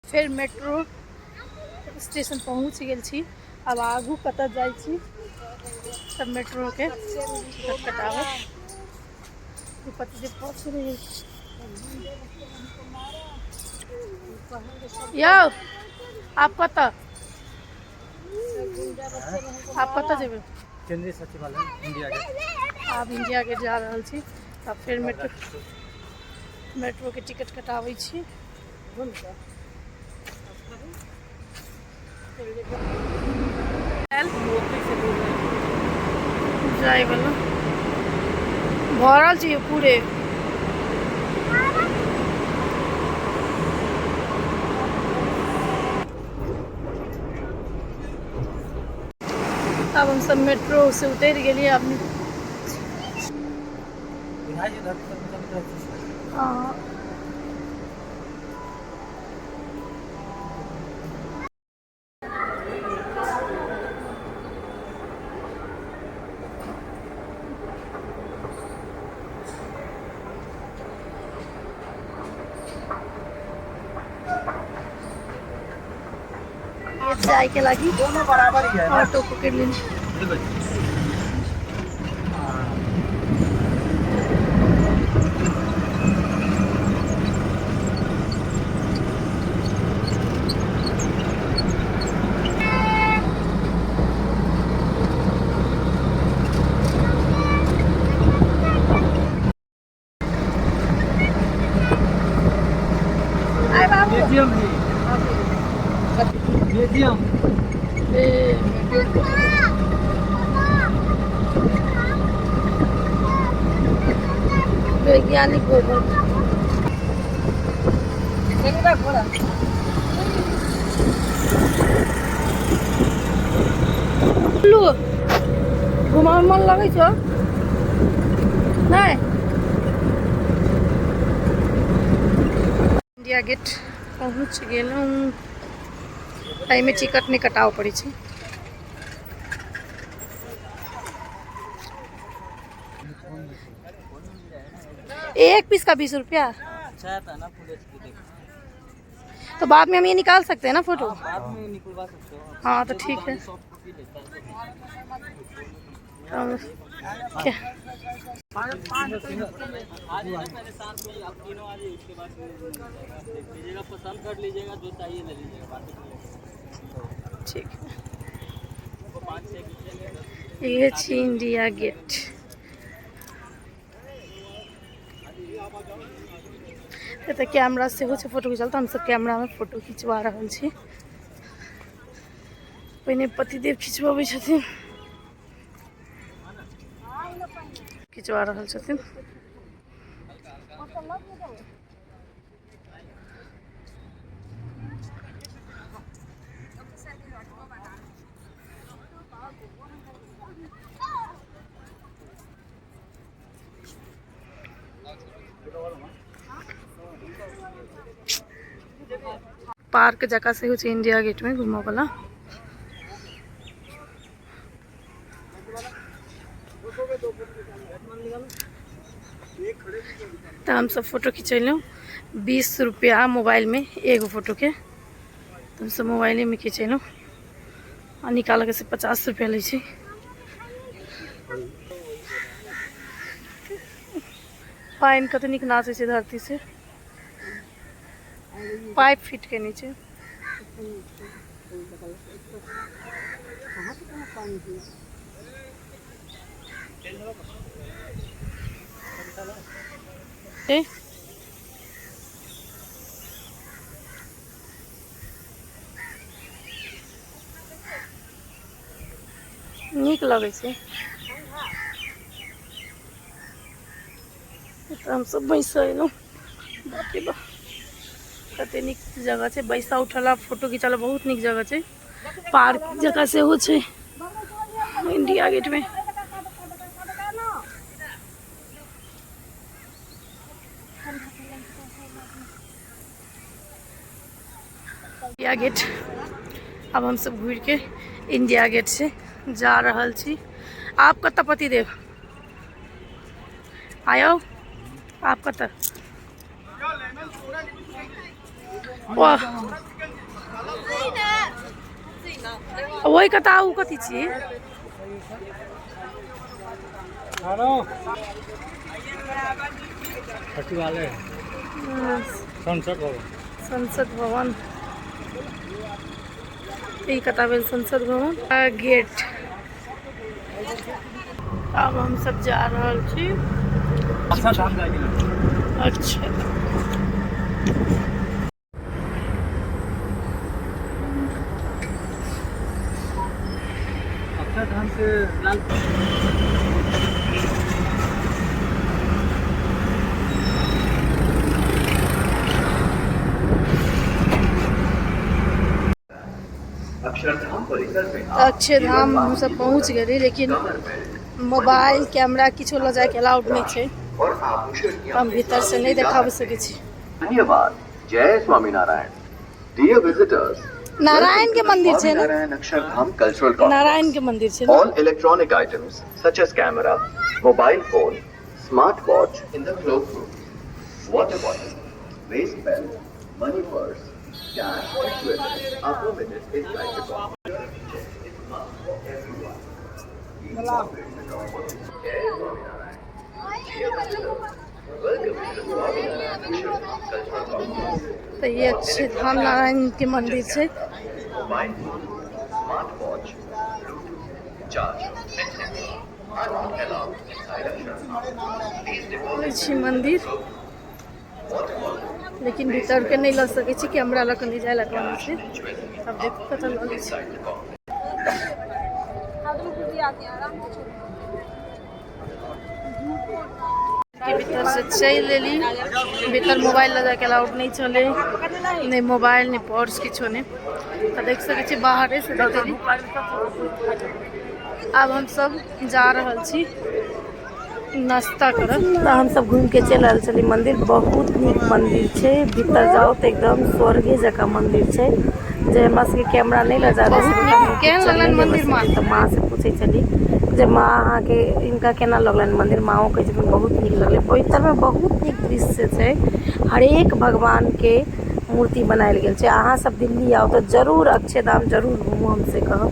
फिर metro station पहुँच गेल छी। अब आगू कतऽ जाइ छी सब मेट्रो के टिकट कटाबे। पतिदेव पहुँच रहे यो आप कतऽ जेबै? केंद्रीय सचिवालय इंडिया गेट। आप इंडिया गेट जा रहल छी। अब फिर मेट्रो के टिकट कटाबै छी। जाए वाला भरल छी पूरे। अब हम सब मेट्रो से उतर गए। अब जाए के लगी दोनों बराबर ही है। ऑटो पकड़ लेंगे। म्यूजियम है। म्यूजियम वैज्ञानिक भवन। घुमा मन लगे छो नहीं? इंडिया गेट पहुँच गेलूँ। में टिकट नहीं कटाव पड़ी छे। एक पीस का 20 रुपया। तो बाद में हम ये निकाल सकते हैं ना फोटो? बाद में निकलवा सकते हो। हाँ तो ठीक है। क्या पसंद कर लीजिएगा, जो चाहिए ले लीजिएगा। ठीक है। ये इंडिया गेट। तो कैमरा से हो फोटो खिंचल। तो हम सब कैमरा में फोटो खिंचवा रहल छी। पहले पतिदेव खिंचवाबे छथिन, खिंचवा रहल छथिन। पार्क जगह से हो इंडिया गेट में घूमा वाला। तो हम सब फोटो खिंचलूँ। 20 रुपया मोबाइल में एगो फोटो के। तो हम सब मोबाइल में खिंचलूँ और निकाल के से 50 रुपया ले छी। पाइन कत निक नाचे से धरती से पाइप फिट के नीचे। नीक लगे छै। तो हम सब बैसा एलूँ। बाप रे बाप कते निक जगह है। बैसा उठला फोटो खिंचाला बहुत निक जगह है। पार्क जगह से हो छै इंडिया गेट में। India Gate. अब हम सब घूर के इंडिया गेट से जा रहल छी। आप कत पतिदेव? आयो आप कत वाह वही कता उ कथी छी हेलो वाले संसद भवन ई कता भेल संसद भवन गेट। अब हम सब जा रहल छी। अच्छा अक्षरधाम से लाल अक्षरधाम हम सब पहुंच गए लेकिन मोबाइल कैमरा किछो ल जाए के अलाउड नहीं छे। हम भीतर से नहीं देखाब सके छी। धन्यवाद। जय स्वामीनारायण। डियर विजिटर्स, नारायण के मंदिर छे ना, नारायण अक्षरधाम कल्चरल नारायण के मंदिर छे ना। All electronic items such as camera, mobile phone, smart watch in the cloakroom, water bottle, waist belt, money purse, cash and jewelry are permitted inside the car. तो ये अक्षरधाम नारायण के मंदिर से Mobile phone, smart watch, Bluetooth, charger, etc. are not allowed inside Akshardham. Please deposit छी मंदिर लेकिन भीतर के नहीं ला सके छी, कैमरा ला के नहीं जाए लगा से। अब देखो पता लगे छी inside the car. के भीतर से चल लेली। भीतर मोबाइल ले जाए के अलाउड नहीं चले, नहीं मोबाइल नहीं पर्स किछो नहीं। तो देख सके छी बाहर से देखली। अब हम सब जा रहल छी नाश्ता करब। तो हम सब घूम के चल आयल छली मंदिर। बहुत नीक मंदिर छे, भीतर जाओ तो एकदम स्वर्ग जका मंदिर छे। जे हमरा सबके कैमरा नहीं ले जा रहे केहन लगलन मंदिर माँ, तो माँ से पूछे चली जे माँ अहाँ के इनका केना लगलन मंदिर। माँ कहे छथिन बहुत नीक लगले। भीतर में बहुत नीक दृश्य छे, हरेक भगवान के मूर्ति बनायल गेल छे। अहाँ सब दिल्ली आओ तो जरूर अक्षरधाम जरूर घूमो, हमसे कहो।